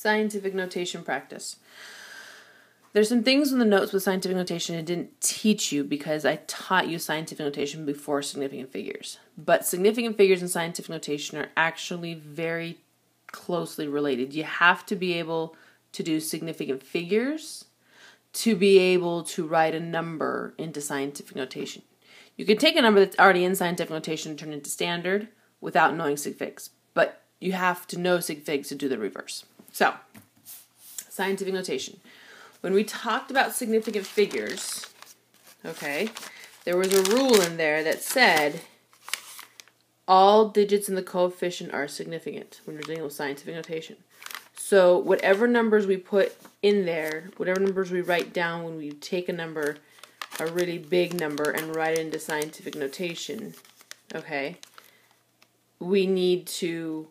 Scientific notation practice. There's some things in the notes with scientific notation I didn't teach you because I taught you scientific notation before significant figures. But significant figures and scientific notation are actually very closely related. You have to be able to do significant figures to be able to write a number into scientific notation. You can take a number that's already in scientific notation and turn it into standard without knowing sig figs, but you have to know sig figs to do the reverse. So, scientific notation. When we talked about significant figures, okay, there was a rule in there that said all digits in the coefficient are significant when we're dealing with scientific notation. So whatever numbers we put in there, whatever numbers we write down when we take a number, a really big number, and write it into scientific notation, okay, we need to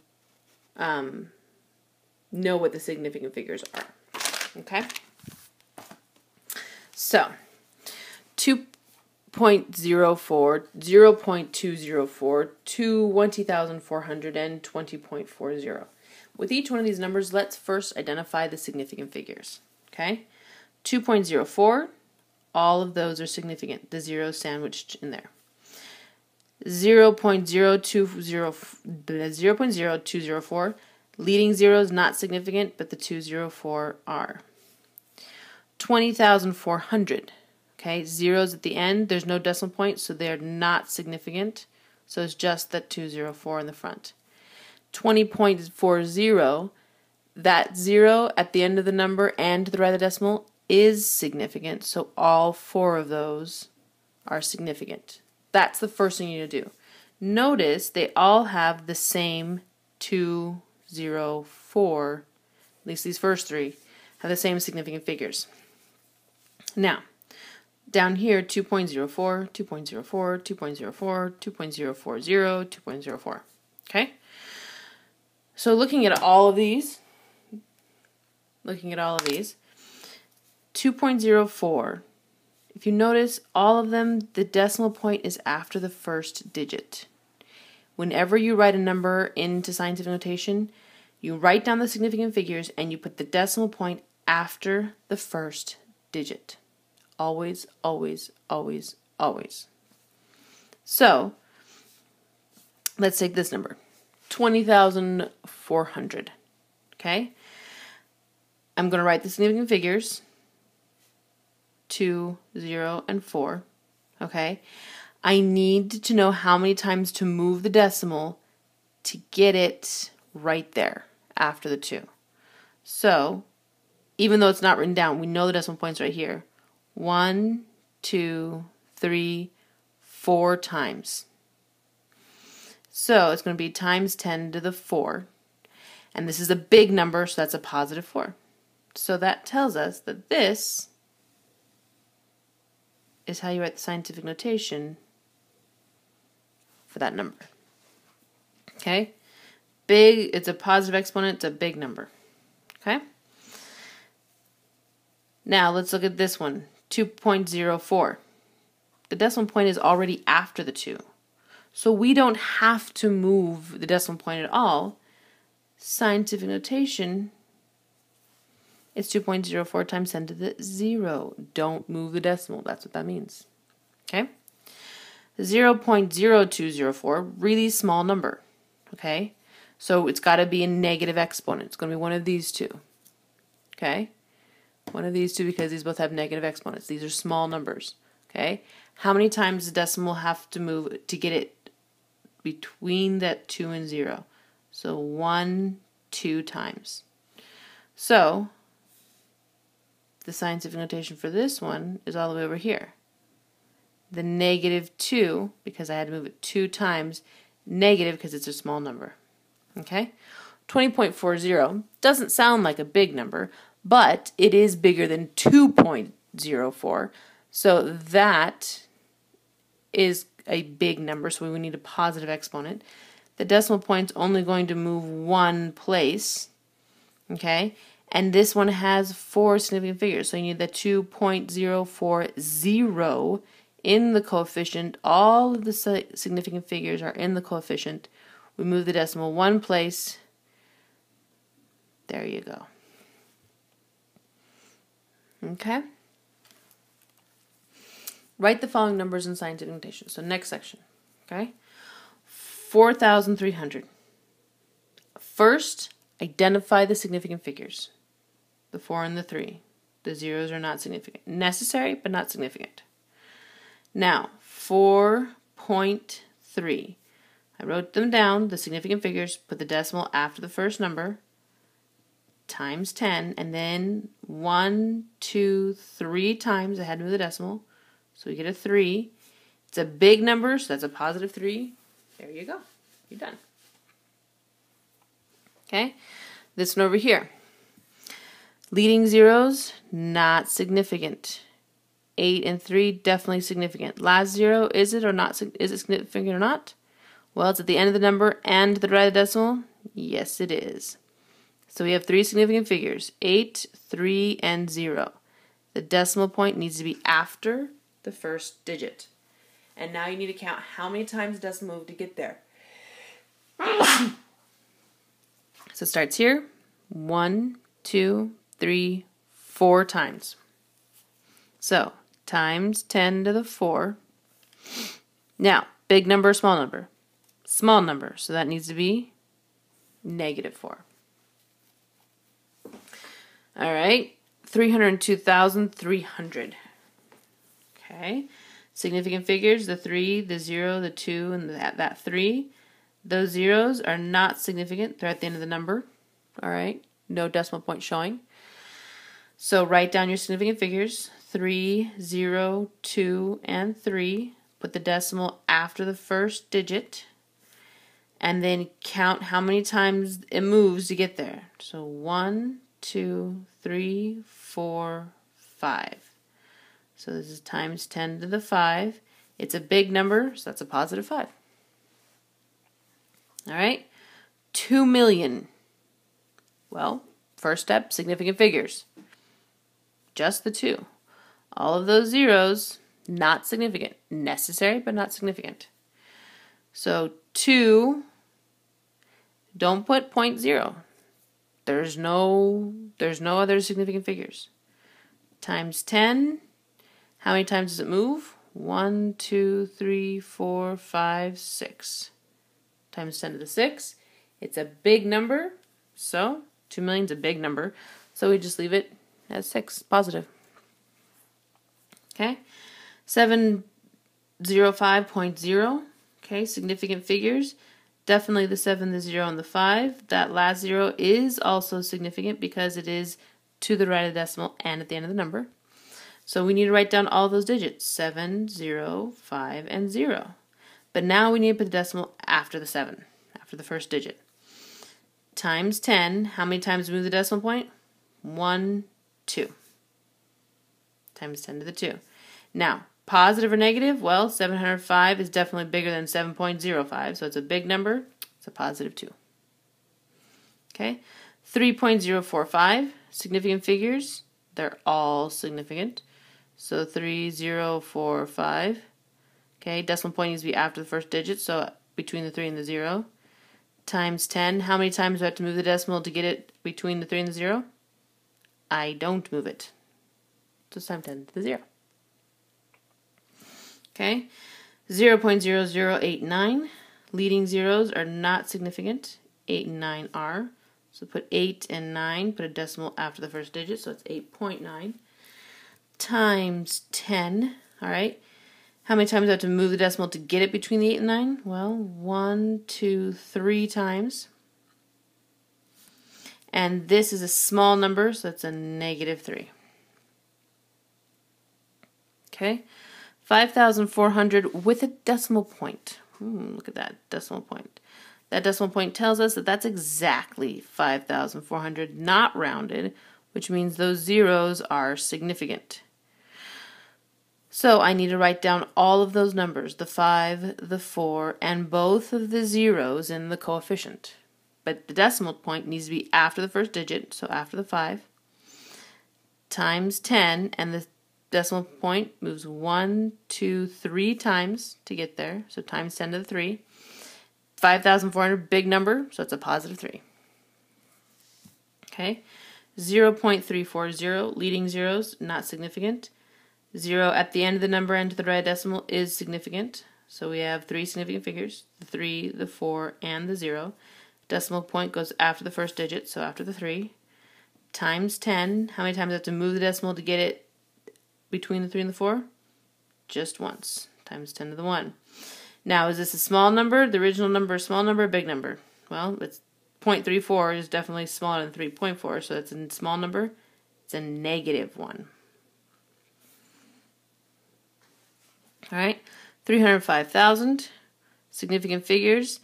know what the significant figures are, okay? So, 2.04, 0.204, to 20,400, and 20.40. With each one of these numbers, let's first identify the significant figures, okay? 2.04, all of those are significant. The zero sandwiched in there. 0.0204, leading zero is not significant, but the 204 are. 20,400, okay, zeros at the end, there's no decimal point, so they're not significant, so it's just that 204 in the front. 20.40, that zero at the end of the number and to the right of the decimal is significant, so all four of those are significant. That's the first thing you need to do. Notice they all have the same 204, at least these first three, have the same significant figures. Now, down here, 2.04, 2.04, 2.04, 2.040, 2.04, okay? So looking at all of these, 2.04, if you notice, all of them, the decimal point is after the first digit. Whenever you write a number into scientific notation, you write down the significant figures and you put the decimal point after the first digit. Always, always, always, always. So, let's take this number, 20,400, okay? I'm going to write the significant figures, 2, 0, and 4, okay? I need to know how many times to move the decimal to get it right there after the 2. So, even though it's not written down, we know the decimal point's right here. 1, 2, 3, 4 times. So it's going to be times 10 to the 4. And this is a big number, so that's a positive 4. So that tells us that this is how you write the scientific notation for that number. Okay? Big, it's a positive exponent, it's a big number. Okay? Now let's look at this one. 2.04. The decimal point is already after the 2. So we don't have to move the decimal point at all. Scientific notation, it's 2.04 times 10 to the 0. Don't move the decimal. That's what that means. Okay? 0.0204, really small number. Okay? So it's got to be a negative exponent. It's going to be one of these two. Okay? One of these two because these both have negative exponents. These are small numbers. Okay? How many times does the decimal have to move to get it between that 2 and 0? So 1, 2 times. So the scientific notation for this one is all the way over here. The negative 2, because I had to move it 2 times, negative because it's a small number. Okay? 20.40 doesn't sound like a big number, but it is bigger than 2.04, so that is a big number, so we need a positive exponent. The decimal point's only going to move one place, okay? And this one has 4 significant figures, so you need the 2.040 in the coefficient. All of the significant figures are in the coefficient. We move the decimal one place. There you go. Okay? Write the following numbers in scientific notation. So next section. Okay? 4,300. First, identify the significant figures. The 4 and the 3. The zeros are not significant. Necessary, but not significant. Now, 4.3. I wrote them down, the significant figures, put the decimal after the first number, times 10, and then 1, 2, 3 times, I had to move the decimal, so we get a 3. It's a big number, so that's a positive 3. There you go. You're done. Okay? This one over here. Leading zeros, not significant. 8 and 3, definitely significant. Last zero, is it or not? Is it significant or not? Well, it's at the end of the number and the right of the decimal. Yes, it is. So we have 3 significant figures, 8, 3, and 0. The decimal point needs to be after the first digit. And now you need to count how many times the decimal moved to get there. So it starts here. 1, 2, 3, 4 times. So, times 10 to the 4. Now, big number, small number? Small number, so that needs to be -4. All right, 302,300. Okay, significant figures, the 3, the 0, the 2, and that 3. Those zeros are not significant. They're at the end of the number. All right, no decimal point showing. So write down your significant figures, 3, 0, 2, and 3. Put the decimal after the first digit. And then count how many times it moves to get there. So 1, 2, 3, 4, 5. So this is times 10 to the 5. It's a big number, so that's a positive 5. All right, 2 million. Well, first step, significant figures. Just the 2. All of those zeros, not significant. Necessary, but not significant. So 2, don't put 0.0. There's no other significant figures. Times 10, how many times does it move? 1, 2, 3, 4, 5, 6. Times 10 to the 6. It's a big number, so 2 million is a big number, so we just leave it as 6, positive. Okay, 705.0. Okay, significant figures. Definitely the 7, the 0, and the 5. That last 0 is also significant because it is to the right of the decimal and at the end of the number. So we need to write down all those digits, 7, 0, 5, and 0. But now we need to put the decimal after the 7, after the first digit. Times 10, how many times move the decimal point? 1, 2. Times 10 to the 2. Now, positive or negative? Well, 705 is definitely bigger than 7.05, so it's a big number. It's a positive 2. Okay, 3.045, significant figures. They're all significant. So 3045. Okay, decimal point needs to be after the first digit, so between the 3 and the 0. Times 10. How many times do I have to move the decimal to get it between the 3 and the 0? I don't move it. So it's times 10 to the 0. Okay, 0.0089. Leading zeros are not significant. 8 and 9 are. So put 8 and 9, put a decimal after the first digit, so it's 8.9. Times 10, all right. How many times do I have to move the decimal to get it between the 8 and 9? Well, 1, 2, 3 times. And this is a small number, so it's a -3. Okay, 5,400 with a decimal point. Look at that decimal point. That decimal point tells us that that's exactly 5,400, not rounded, which means those zeros are significant. So I need to write down all of those numbers, the 5, the 4, and both of the zeros in the coefficient. But the decimal point needs to be after the first digit, so after the 5, times 10, and the decimal point moves 1, 2, 3 times to get there, so times 10 to the 3. 5,400, big number, so it's a positive 3. Okay, 0.340, leading zeros, not significant. 0 at the end of the number and to the right decimal is significant. So we have 3 significant figures, the 3, the 4, and the 0. Decimal point goes after the first digit, so after the 3. Times 10. How many times do I have to move the decimal to get it between the 3 and the 4? Just once. Times 10 to the 1. Now, is this a small number? The original number, a small number, a big number? Well, it's 0.34 is definitely smaller than 3.4, so that's a small number. It's a negative 1. All right, 305,000. Significant figures.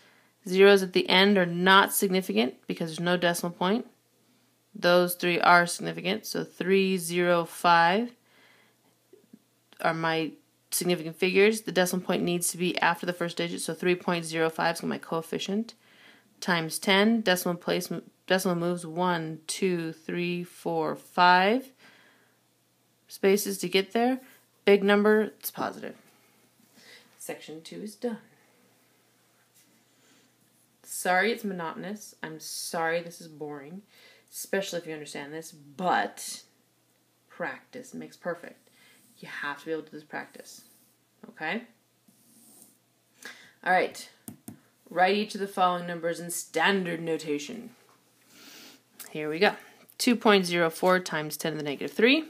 Zeros at the end are not significant because there's no decimal point. Those 3 are significant, so 305 are my significant figures. The decimal point needs to be after the first digit, so 3.05 is my coefficient. Times 10, decimal moves 1, 2, 3, 4, 5 spaces to get there. Big number, it's positive. Section 2 is done. Sorry it's monotonous. I'm sorry this is boring, especially if you understand this, but practice makes perfect. You have to be able to do this practice. Okay? All right. Write each of the following numbers in standard notation. Here we go. 2.04 times 10 to the negative 3.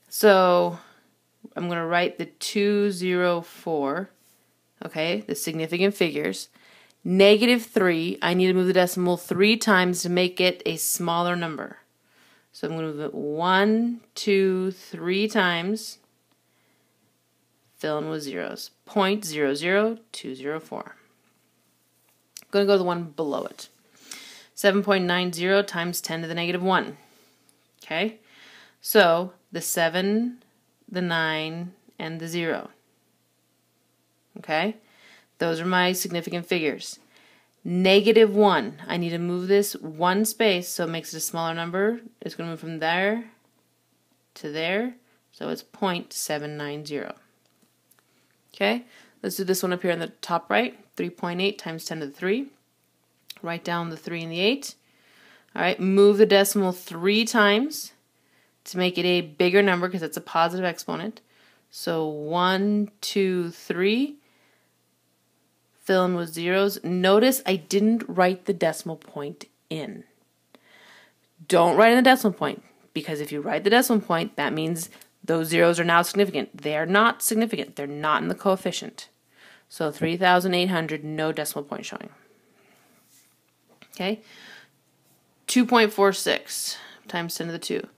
So I'm going to write the 204, okay, the significant figures. Negative 3, I need to move the decimal 3 times to make it a smaller number. So I'm going to move it 1, 2, 3 times. Fill in with zeros. 0.00204. I'm going to go to the one below it. 7.90 times 10 to the negative 1. Okay? So the 7, the 9, and the 0. Okay? Those are my significant figures. Negative 1. I need to move this one space so it makes it a smaller number. It's going to move from there to there. So it's 0.790. Okay? Let's do this one up here on the top right. 3.8 times 10 to the 3. Write down the 3 and the 8. All right, move the decimal 3 times to make it a bigger number because it's a positive exponent. So 1, 2, 3. Fill in with zeros. Notice I didn't write the decimal point in. Don't write in the decimal point because if you write the decimal point, that means those zeros are now significant. They are not significant. They're not in the coefficient. So 3,800, no decimal point showing. Okay, 2.46 times 10 to the 2.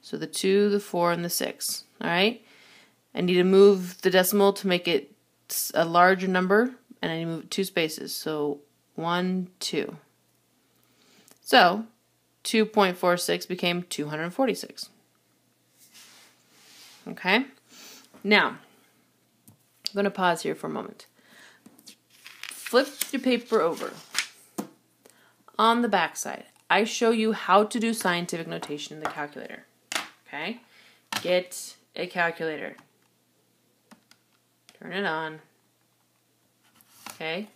So the 2, the 4, and the 6. All right, I need to move the decimal to make it a larger number, and I need to move it 2 spaces. So 1, 2. So 2.46 became 246. Okay, now I'm going to pause here for a moment. Flip your paper over. On the back side, I show you how to do scientific notation in the calculator. Okay? Get a calculator. Turn it on. Okay?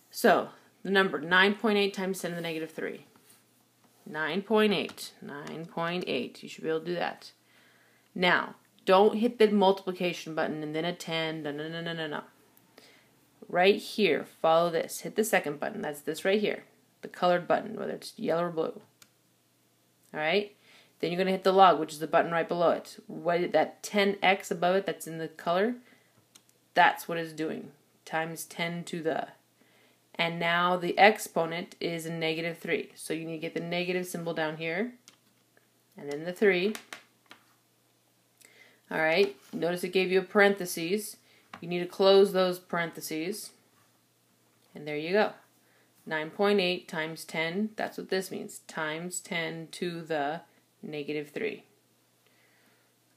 So, the number 9.8 times 10 to the negative 3. 9.8. 9.8. You should be able to do that. Now, don't hit the multiplication button and then a 10. No. Right here, follow this. Hit the second button. That's this right here. The colored button, whether it's yellow or blue. Alright? Then you're going to hit the log, which is the button right below it. What, that 10x above it that's in the color, that's what it's doing. Times 10 to the. And now the exponent is a negative 3. So you need to get the negative symbol down here. And then the 3. Alright? Notice it gave you a parentheses. You need to close those parentheses. And there you go. 9.8 times 10, that's what this means, times 10 to the negative 3.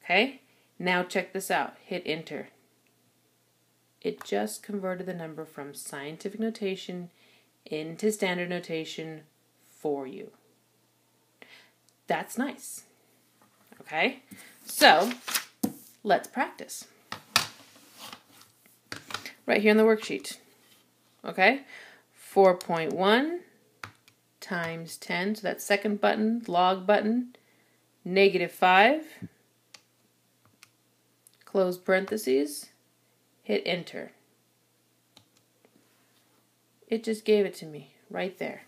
Okay, now check this out. Hit enter. It just converted the number from scientific notation into standard notation for you. That's nice. Okay, so let's practice. Right here in the worksheet. Okay, 4.1 times 10, so that second button, log button, -5, close parentheses, hit enter. It just gave it to me right there.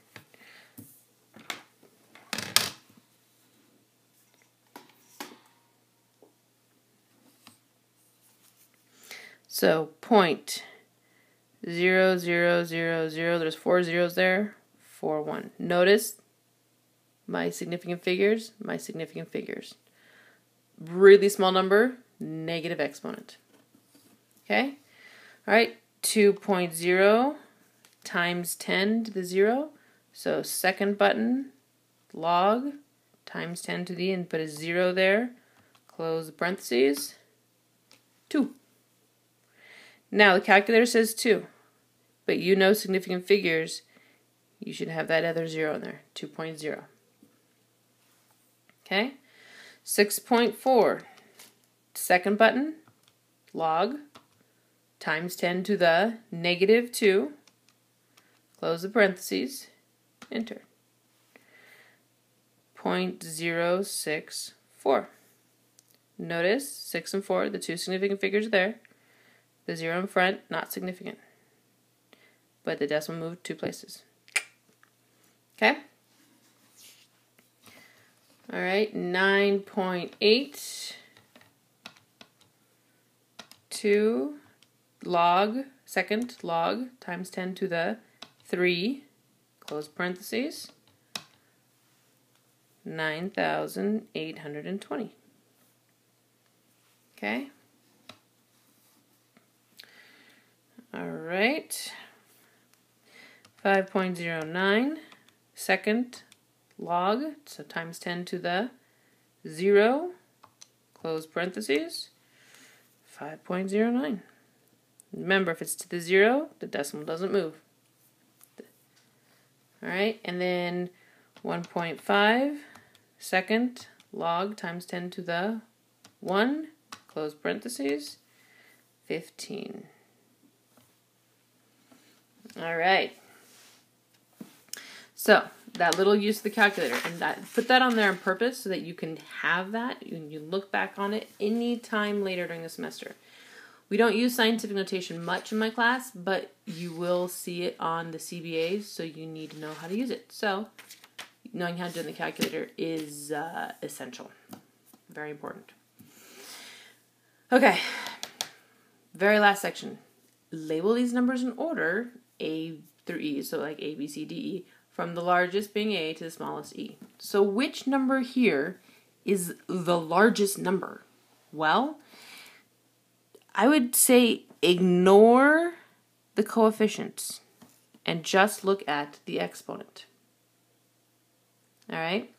So 0.0000, there's 4 zeros there, 4, 1. Notice my significant figures, Really small number, negative exponent. Okay? All right, 2.0 times 10 to the 0. So second button, log, times 10 to the, and put a 0 there. Close the parentheses. 2. Now the calculator says 2, but you know significant figures, you should have that other 0 in there, 2.0. Okay? 6.4, second button, log, times 10 to the -2, close the parentheses, enter. 0.064. Notice 6 and 4, the two significant figures are there. The 0 in front, not significant. But the decimal moved 2 places. Okay? All right, 9.8. 2 log, second log, times 10 to the 3, close parentheses, 9,820. Okay? All right. 5.09, second log, so times 10 to the 0, close parentheses, 5.09. Remember, if it's to the 0, the decimal doesn't move. All right, and then 1.5, second log, times 10 to the 1, close parentheses, 15. All right. So that little use of the calculator, and put that on there on purpose so that you can have that when you look back on it any time later during the semester. We don't use scientific notation much in my class, but you will see it on the CBAs, so you need to know how to use it. So knowing how to do it in the calculator is essential. Very important. Okay, very last section. Label these numbers in order, A through E, so like A, B, C, D, E, from the largest being A to the smallest E. So which number here is the largest number? Well, I would say ignore the coefficients and just look at the exponent. All right?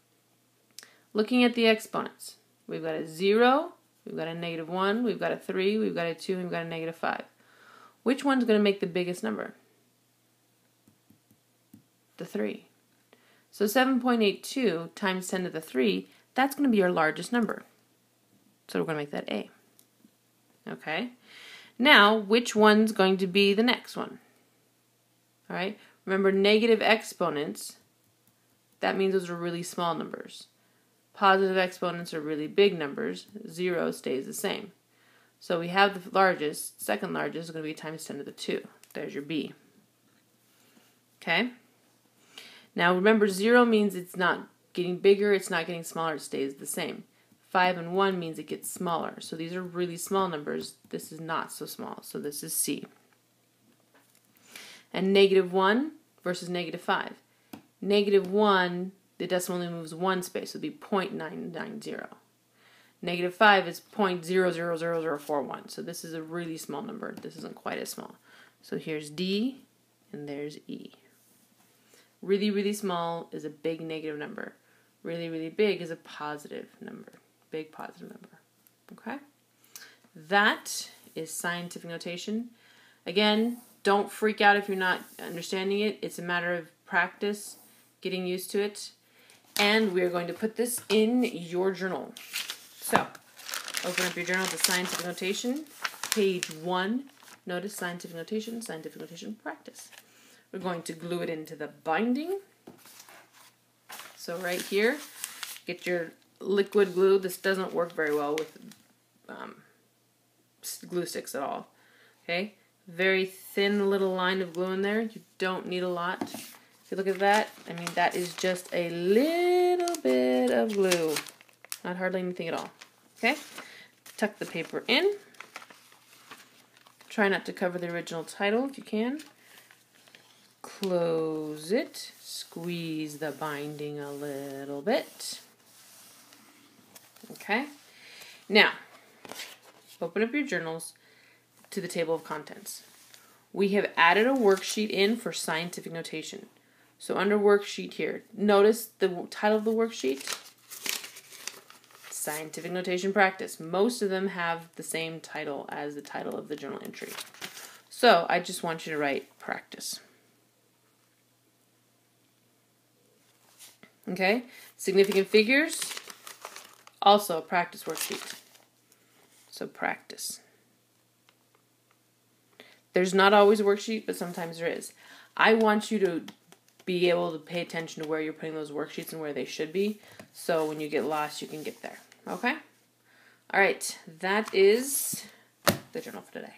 Looking at the exponents, we've got a 0, we've got a -1, we've got a 3, we've got a 2, and we've got a -5. Which one's going to make the biggest number? The 3. So 7.82 times 10 to the 3, that's going to be our largest number. So we're going to make that A. Okay? Now, which one's going to be the next one? All right? Remember, negative exponents, that means those are really small numbers. Positive exponents are really big numbers. 0 stays the same. So we have the largest, second largest is going to be times 10 to the 2. There's your B. Okay? Now remember, 0 means it's not getting bigger, it's not getting smaller, it stays the same. 5 and 1 means it gets smaller. So these are really small numbers. This is not so small. So this is C. And -1 versus -5. -1, the decimal only moves one space, so it would be 0.990. -5 is 0.000041. So this is a really small number. This isn't quite as small. So here's D, and there's E. Really, really small is a big negative number. Really, really big is a positive number. Big positive number. Okay? That is scientific notation. Again, don't freak out if you're not understanding it. It's a matter of practice, getting used to it. And we're going to put this in your journal. So, open up your journal to scientific notation, page 1. Notice scientific notation practice. We're going to glue it into the binding. So right here, get your liquid glue. This doesn't work very well with glue sticks at all. Okay, very thin little line of glue in there. You don't need a lot. If you look at that, I mean, that is just a little bit of glue. Not hardly anything at all. Okay, tuck the paper in. Try not to cover the original title if you can. Close it. Squeeze the binding a little bit. Okay. Now, open up your journals to the table of contents. We have added a worksheet in for scientific notation. So under worksheet here, notice the title of the worksheet, Scientific Notation Practice. Most of them have the same title as the title of the journal entry. So I just want you to write practice. Okay, significant figures, also a practice worksheet. So practice. There's not always a worksheet, but sometimes there is. I want you to be able to pay attention to where you're putting those worksheets and where they should be, so when you get lost, you can get there. Okay? All right, that is the journal for today.